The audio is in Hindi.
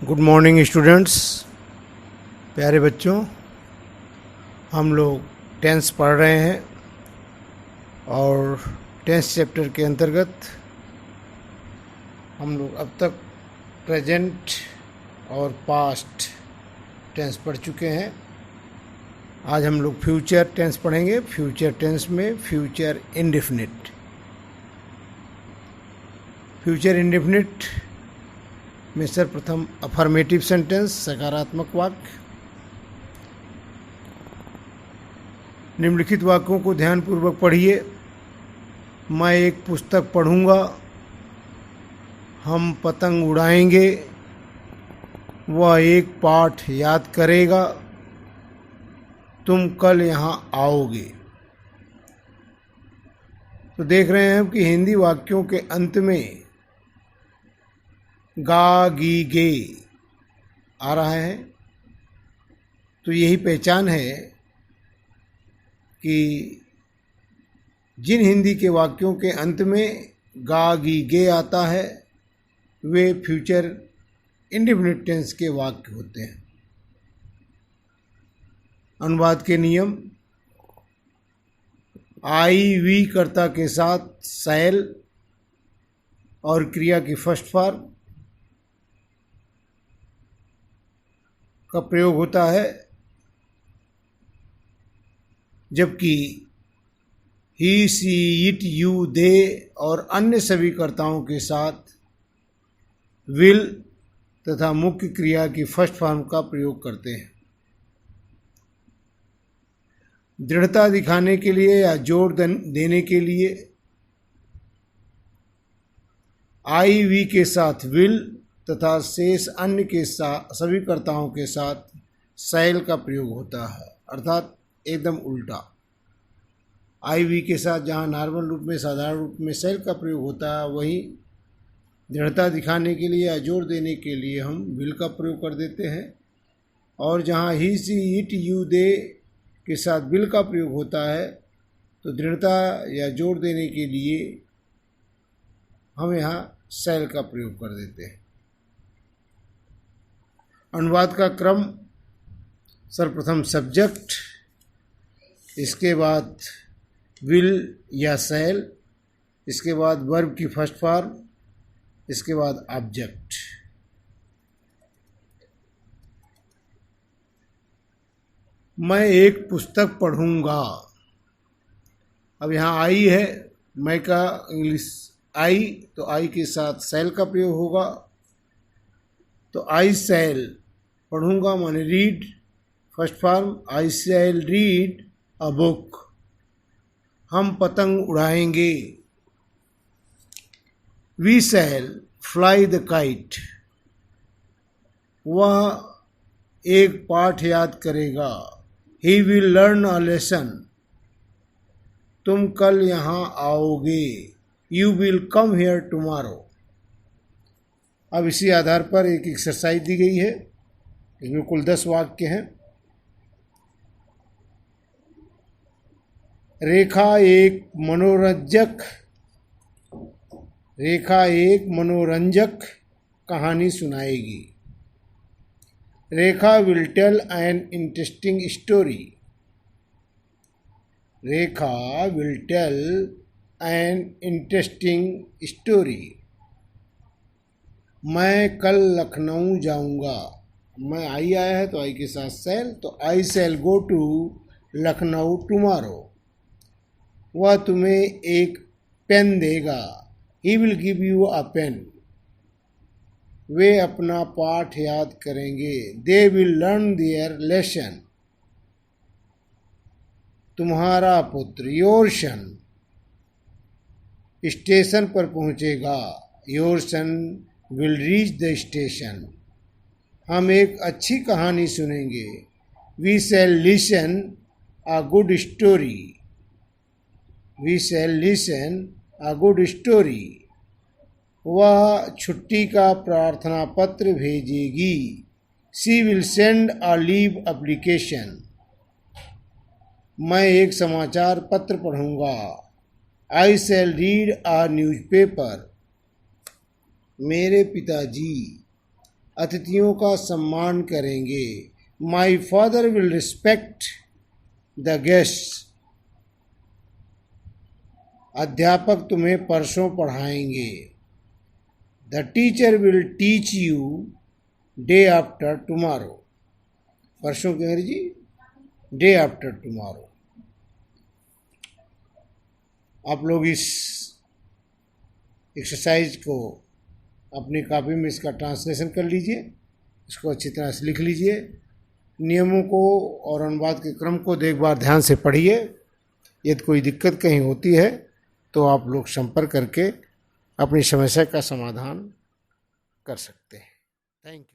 गुड मॉर्निंग स्टूडेंट्स, प्यारे बच्चों। हम लोग टेंस पढ़ रहे हैं और टेंस चैप्टर के अंतर्गत हम लोग अब तक प्रेजेंट और पास्ट टेंस पढ़ चुके हैं। आज हम लोग फ्यूचर टेंस पढ़ेंगे। फ्यूचर टेंस में फ्यूचर इंडेफिनिट। फ्यूचर इंडेफिनिट में सर्वप्रथम अफर्मेटिव सेंटेंस, सकारात्मक वाक्य। निम्नलिखित वाक्यों को ध्यानपूर्वक पढ़िए। मैं एक पुस्तक पढ़ूंगा, हम पतंग उड़ाएंगे, वह एक पाठ याद करेगा, तुम कल यहाँ आओगे। तो देख रहे हैं कि हिंदी वाक्यों के अंत में गा गी गे आ रहा है। तो यही पहचान है कि जिन हिंदी के वाक्यों के अंत में गा गी गे आता है वे फ्यूचर इंडेफिनिट टेंस के वाक्य होते हैं। अनुवाद के नियम। आई वी कर्ता के साथ शैल और क्रिया की फर्स्ट फॉर्म का प्रयोग होता है, जबकि ही सी इट यू दे और अन्य सभी कर्ताओं के साथ विल तथा मुख्य क्रिया की फर्स्ट फॉर्म का प्रयोग करते हैं। दृढ़ता दिखाने के लिए या जोर देने के लिए आई वी के साथ विल तथा शेष अन्य के साथ सभी कर्ताओं के साथ शैल का प्रयोग होता है, अर्थात एकदम उल्टा। आई वी के साथ जहाँ नॉर्मल रूप में, साधारण रूप में शैल का प्रयोग होता है, वहीं दृढ़ता दिखाने के लिए या जोर देने के लिए हम विल का प्रयोग कर देते हैं। और जहाँ ही सी इट यू दे के साथ विल का प्रयोग होता है, तो दृढ़ता या जोर देने के लिए हम यहाँ शैल का प्रयोग कर देते हैं। अनुवाद का क्रम। सर्वप्रथम सब्जेक्ट, इसके बाद विल या शैल, इसके बाद वर्ब की फर्स्ट फॉर्म, इसके बाद ऑब्जेक्ट। मैं एक पुस्तक पढ़ूंगा। अब यहाँ आई है, मैं का इंग्लिश आई, तो आई के साथ शैल का प्रयोग होगा। तो आई शैल पढ़ूंगा माने read, first form I shall read a book. हम पतंग उड़ाएंगे, we shall fly the kite. वह एक पाठ याद करेगा, he will learn a lesson. तुम कल यहाँ आओगे, you will come here tomorrow. अब इसी आधार पर एक एक्सरसाइज दी गई है। इसमें कुल 10 वाक्य हैं। रेखा एक मनोरंजक कहानी सुनाएगी। Rekha will tell an interesting story. Rekha will tell an interesting story. मैं कल लखनऊ जाऊंगा। मैं आई आया है तो आई के साथ शैल, तो I shall go to Lucknow tomorrow. वह तुम्हें एक पेन देगा, he will give you a pen. वे अपना पाठ याद करेंगे, they will learn their lesson. तुम्हारा पुत्र योर सन स्टेशन पर पहुंचेगा, your son will reach the station. हम एक अच्छी कहानी सुनेंगे, we shall listen a good story. We shall listen a good story. वह छुट्टी का प्रार्थना पत्र भेजेगी, she will send a leave application. मैं एक समाचार पत्र पढ़ूंगा, आई शैल रीड अ न्यूज़पेपर। मेरे पिताजी अतिथियों का सम्मान करेंगे। My father will respect the guests. अध्यापक तुम्हें परसों पढ़ाएंगे। The teacher will teach you day after tomorrow. परसों की अंग्रेजी डे आफ्टर टुमारो। आप लोग इस एक्सरसाइज को अपनी कॉपी में इसका ट्रांसलेशन कर लीजिए, इसको अच्छी तरह से लिख लीजिए। नियमों को और अनुवाद के क्रम को एक बार ध्यान से पढ़िए। यदि कोई दिक्कत कहीं होती है तो आप लोग संपर्क करके अपनी समस्या का समाधान कर सकते हैं। Thank you.